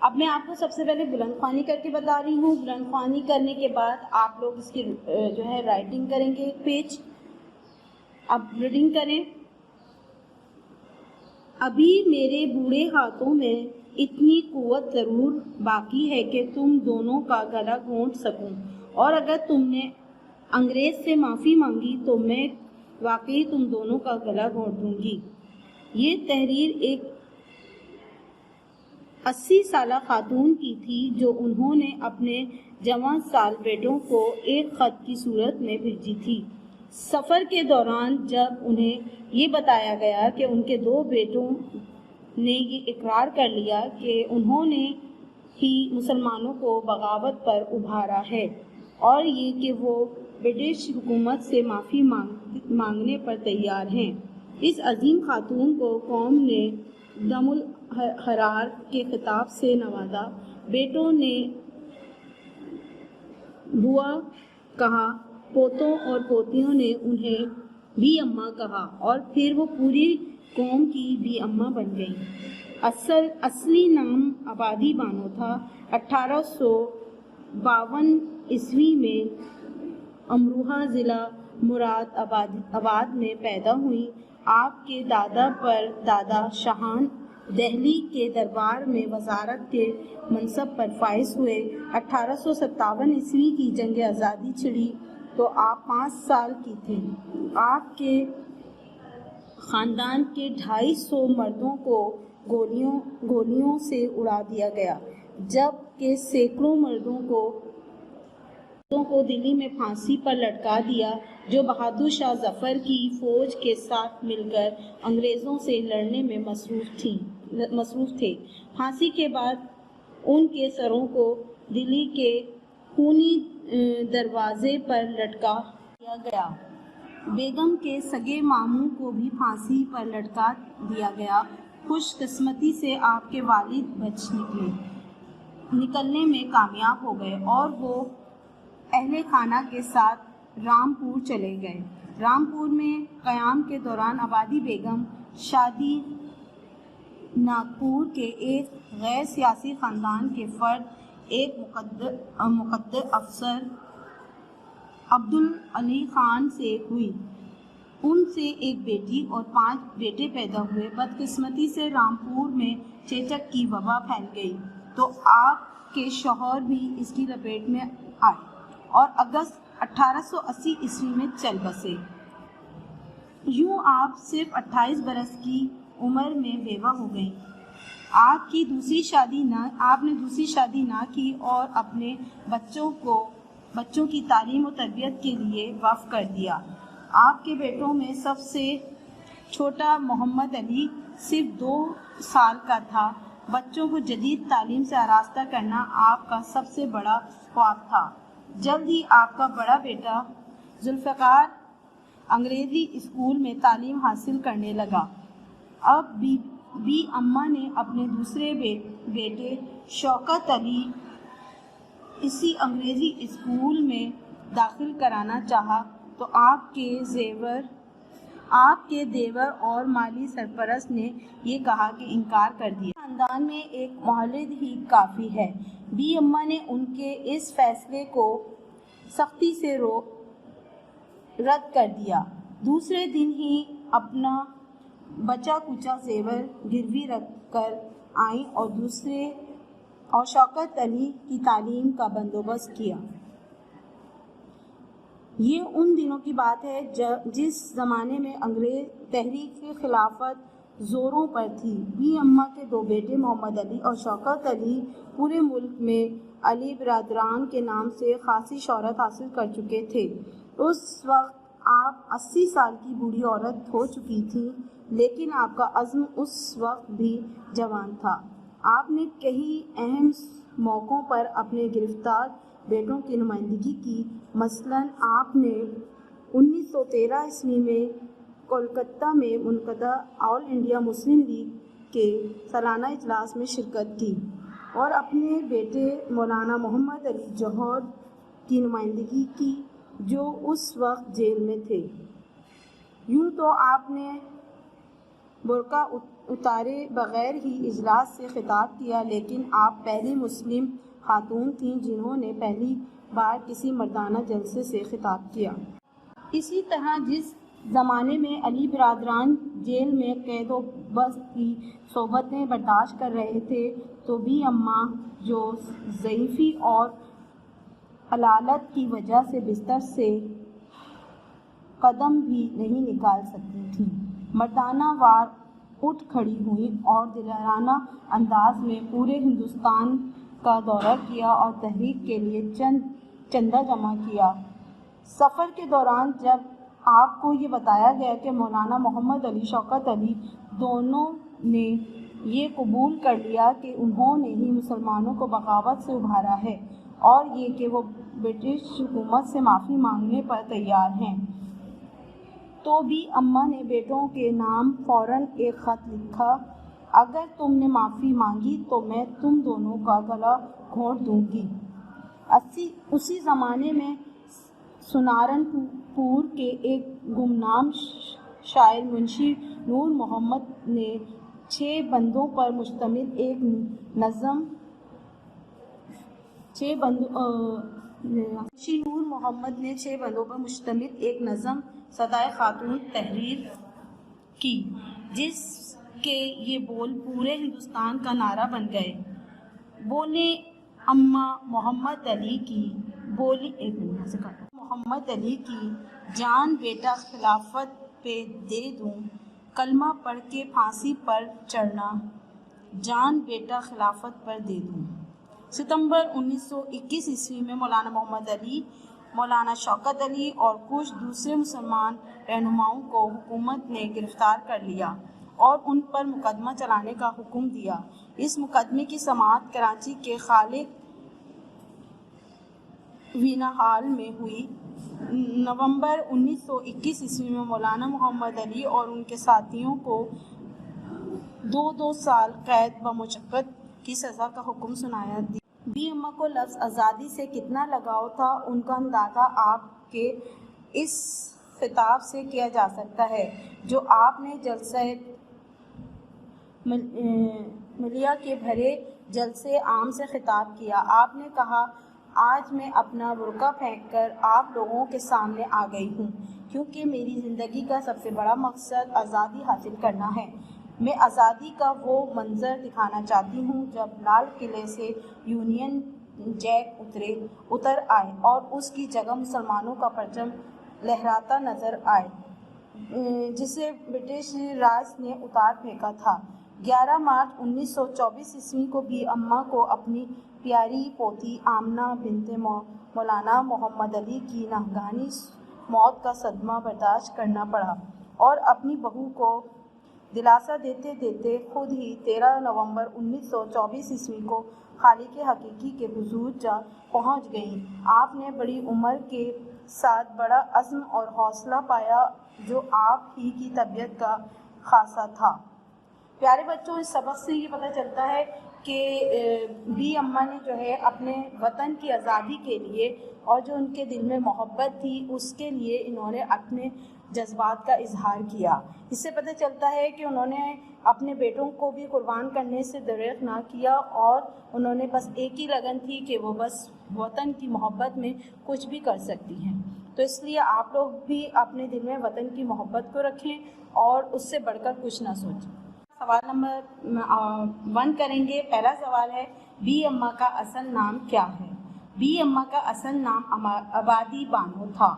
اب میں آپ کو سب سے پہلے بلند خوانی کر کے بتا رہی ہوں. بلند خوانی کرنے کے بعد آپ لوگ اس کی جو ہے رائٹنگ کریں گے ایک پیج. اب ریڈنگ کریں. ابھی میرے بوڑھے ہاتھوں میں اتنی قوت ضرور باقی ہے کہ تم دونوں کا گلا گھونٹ سکوں، اور اگر تم نے انگریز سے معافی مانگی تو میں واقعی تم دونوں کا گلا گھونٹ دوں گی. یہ تحریر ایک 80 سالہ خاتون کی تھی جو انہوں نے اپنے جوان سال بیٹوں کو ایک خط کی صورت میں بھیجی تھی. سفر کے دوران جب انہیں یہ بتایا گیا کہ ان کے 2 بیٹوں نے یہ اقرار کر لیا کہ انہوں نے ہی مسلمانوں کو بغاوت پر ابھارا ہے، اور یہ کہ وہ برٹش حکومت سے معافی مانگنے پر تیار ہیں، اس عظیم خاتون کو قوم نے دم الحرار کے خطاب سے نوازا. بیٹوں نے بوا کہا، پوتوں اور پوتیوں نے انہیں بھی اماں کہا، اور پھر وہ پوری قوم کی بھی اماں بن گئیں. اصلی نام آبادی بانو تھا. 1852 عیسوی میں امروہہ ضلع مراد آباد میں پیدا ہوئی. آپ کے دادا پر دادا شاہان دہلی کے دربار میں وزارت کے منصب پر فائز ہوئے. 1857 عیسوی کی جنگ آزادی چھڑی تو آپ 5 سال کی تھیں. آپ کے خاندان کے 250 مردوں کو گولیوں سے اڑا دیا گیا، جبکہ سینکڑوں مردوں کو دلی میں پھانسی پر لٹکا دیا جو بہادر شاہ ظفر کی فوج کے ساتھ مل کر انگریزوں سے لڑنے میں مصروف تھے. پھانسی کے بعد ان کے سروں کو دلی کے خونی دروازے پر لٹکا دیا گیا. بیگم کے سگے ماموں کو بھی پھانسی پر لٹکا دیا گیا. خوش قسمتی سے آپ کے والد بچ نکلنے میں کامیاب ہو گئے اور وہ اہل خانہ کے ساتھ رامپور چلے گئے. رامپور میں قیام کے دوران آبادی بیگم شادی ناگپور کے ایک غیر سیاسی خاندان کے فرد، ایک مقدر افسر عبدالعلی خان سے ہوئی. ان سے ایک بیٹی اور 5 بیٹے پیدا ہوئے. بدقسمتی سے رامپور میں چیچک کی وبا پھیل گئی تو آپ کے شوہر بھی اس کی لپیٹ میں آئے اور اگست 1880 عیسوی میں چل بسے. یوں آپ صرف 28 برس کی عمر میں بیوہ ہو گئیں. آپ نے دوسری شادی نہ کی اور اپنے بچوں کی تعلیم و تربیت کے لیے وقف کر دیا. آپ کے بیٹوں میں سب سے چھوٹا محمد علی صرف 2 سال کا تھا. بچوں کو جدید تعلیم سے آراستہ کرنا آپ کا سب سے بڑا خواب تھا. جلد ہی آپ کا بڑا بیٹا ذوالفقار انگریزی اسکول میں تعلیم حاصل کرنے لگا. اب بی اماں نے اپنے دوسرے بیٹے شوکت علی اسی انگریزی اسکول میں داخل کرانا چاہا تو آپ کے دیور اور مالی سرپرست نے یہ کہا کہ انکار کر دیا. خاندان میں ایک مولود ہی کافی ہے. بی اماں نے ان کے اس فیصلے کو سختی سے رد کر دیا. دوسرے دن ہی اپنا بچا کچا زیور گروی رکھ کر آئیں اور شوکت علی کی تعلیم کا بندوبست کیا. یہ ان دنوں کی بات ہے جس زمانے میں انگریز تحریک خلافت زوروں پر تھی. بی اماں کے 2 بیٹے محمد علی اور شوکت علی پورے ملک میں علی برادران کے نام سے خاصی شہرت حاصل کر چکے تھے. اس وقت آپ 80 سال کی بوڑھی عورت ہو چکی تھیں، لیکن آپ کا عزم اس وقت بھی جوان تھا. آپ نے کئی اہم موقعوں پر اپنے گرفتار بیٹوں کی نمائندگی کی. مثلاً آپ نے 1913 عیسوی میں کولکتہ میں منعقدہ آل انڈیا مسلم لیگ کے سالانہ اجلاس میں شرکت کی اور اپنے بیٹے مولانا محمد علی جوہر کی نمائندگی کی جو اس وقت جیل میں تھے. یوں تو آپ نے برقع اتارے بغیر ہی اجلاس سے خطاب کیا، لیکن آپ پہلی مسلم خاتون تھیں جنہوں نے پہلی بار کسی مردانہ جلسے سے خطاب کیا۔ اسی طرح جس زمانے میں علی برادران جیل میں قید و بس کی صحبتیں برداشت کر رہے تھے، تو بی اماں جو ضعیفی اور علالت کی وجہ سے بستر سے قدم بھی نہیں نکال سکتی تھیں، مردانہ وار اٹھ کھڑی ہوئیں اور دلانہ انداز میں پورے ہندوستان کا دورہ کیا اور تحریک کے لیے چندہ جمع کیا۔ سفر کے دوران جب آپ کو یہ بتایا گیا کہ مولانا محمد علی، شوکت علی دونوں نے یہ قبول کر لیا کہ انہوں نے ہی مسلمانوں کو بغاوت سے ابھارا ہے اور یہ کہ وہ برٹش حکومت سے معافی مانگنے پر تیار ہیں، تو بی اماں نے بیٹوں کے نام فوراً ایک خط لکھا، اگر تم نے معافی مانگی تو میں تم دونوں کا گلا گھونٹ دوں گی۔ اسی زمانے میں سنارنپور کے ایک گمنام شاعر منشی نور محمد نے 6 بندوں پر مشتمل ایک نظم صدائے خاتون تحریر کی، جس کے یہ بول پورے ہندوستان کا نعرہ بن گئے۔ بولے اماں محمد علی کی، محمد علی کی جان بیٹا خلافت پہ دے دوں، کلمہ پڑھ کے پھانسی پر چڑھنا، جان بیٹا خلافت پر دے دوں۔ ستمبر 1921 عیسوی میں مولانا محمد علی، مولانا شوکت علی اور کچھ دوسرے مسلمان رہنماؤں کو حکومت نے گرفتار کر لیا اور ان پر مقدمہ چلانے کا حکم دیا۔ اس مقدمے کی سماعت کراچی کے خالق وینا ہال میں ہوئی۔ نومبر 1921 عیسوی میں مولانا محمد علی اور ان کے ساتھیوں کو 2 سال قید بمشقت کی سزا کا حکم سنایا دیا۔ بی اماں کو لفظ آزادی سے کتنا لگاؤ تھا، ان کا اندازہ آپ کے اس خطاب سے کیا جا سکتا ہے جو آپ نے جلسہ ملیہ کے بھرے جلسے عام سے خطاب کیا۔ آپ نے کہا، آج میں اپنا برقع پھینک کر آپ لوگوں کے سامنے آ گئی ہوں، کیونکہ میری زندگی کا سب سے بڑا مقصد آزادی حاصل کرنا ہے۔ میں آزادی کا وہ منظر دکھانا چاہتی ہوں جب لال قلعے سے یونین جیک اتر آئے اور اس کی جگہ مسلمانوں کا پرچم لہراتا نظر آئے جسے برٹش راج نے اتار پھینکا تھا۔ 11 مارچ 1924 عیسوی کو بی اماں کو اپنی پیاری پوتی آمنہ بنت مولانا محمد علی کی ناگہانی موت کا صدمہ برداشت کرنا پڑا اور اپنی بہو کو دلاسا دیتے دیتے خود ہی 13 نومبر 1924 عیسوی کو خالق حقیقی کے حضور جا پہنچ گئیں۔ آپ نے بڑی عمر کے ساتھ بڑا عزم اور حوصلہ پایا جو آپ ہی کی طبیعت کا خاصہ تھا۔ پیارے بچوں، اس سبق سے یہ پتہ چلتا ہے کہ بی اماں نے جو ہے اپنے وطن کی آزادی کے لیے اور جو ان کے دل میں محبت تھی اس کے لیے انہوں نے اپنے جذبات کا اظہار کیا۔ اس سے پتہ چلتا ہے کہ انہوں نے اپنے بیٹوں کو بھی قربان کرنے سے دریغ نہ کیا اور انہوں نے بس ایک ہی لگن تھی کہ وہ بس وطن کی محبت میں کچھ بھی کر سکتی ہیں۔ تو اس لیے آپ لوگ بھی اپنے دل میں وطن کی محبت کو رکھیں اور اس سے بڑھ کر کچھ نہ سوچیں۔ سوال نمبر 1 کریں گے۔ پہلا سوال ہے، بی اماں کا اصل نام کیا ہے؟ بی اماں کا اصل نام آبادی بانو تھا۔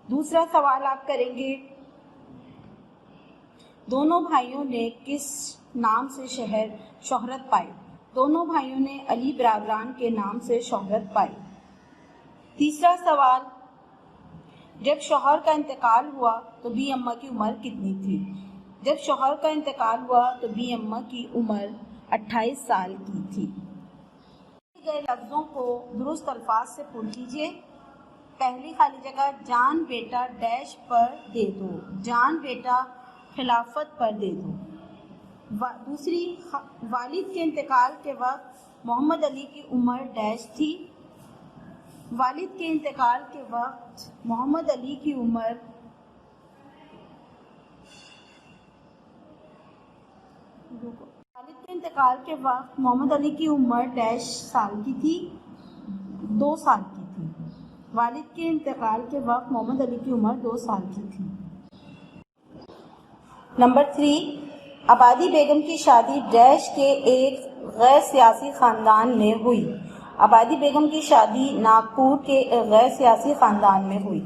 دوسرا سوال آپ کریں گے، دونوں بھائیوں نے کس نام سے شہرت پائی؟ دونوں بھائیوں نے علی برادران کے نام سے شہرت پائی۔ تیسرا سوال، جب شوہر کا انتقال ہوا تو بی اماں کی عمر کتنی تھی؟ جب شوہر کا انتقال ہوا تو بی اماں کی عمر 28 سال کی تھی۔ دیے گئے لفظوں کو درست الفاظ سے پُر کیجیے۔ پہلی خالی جگہ، جان بیٹا ڈیش پر دے دو، جان بیٹا خلافت پر دے دو۔ دوسری، والد کے انتقال کے وقت محمد علی کی عمر ڈیش تھی۔ والد کے انتقال کے وقت محمد علی کی عمر شادیوں کو۔ والد کے انتقال کے وقت محمد علی کی عمر ڈیش سال کی تھی، 2 سال کی تھی۔ والد کے انتقال کے وقت محمد علی کی عمر 2 سال کی تھی۔ نمبر 3، آبادی بیگم کی شادی ڈیش کے ایک غیر سیاسی خاندان میں ہوئی۔ آبادی بیگم کی شادی ناگپور کے ایک غیر سیاسی خاندان میں ہوئی۔